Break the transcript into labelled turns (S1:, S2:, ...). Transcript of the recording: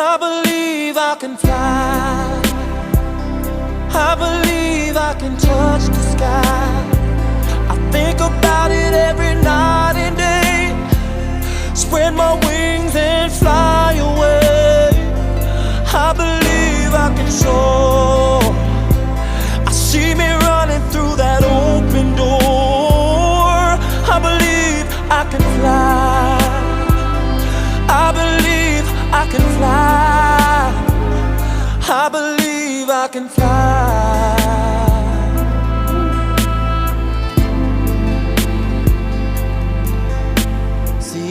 S1: I believe I can fly. I believe I can touch the sky. I think about it every night and day. Spread my wings and fly away. I believe I can soar. I see me running through that open door. I believe I can fly. I believe I can fly. I believe I can fly.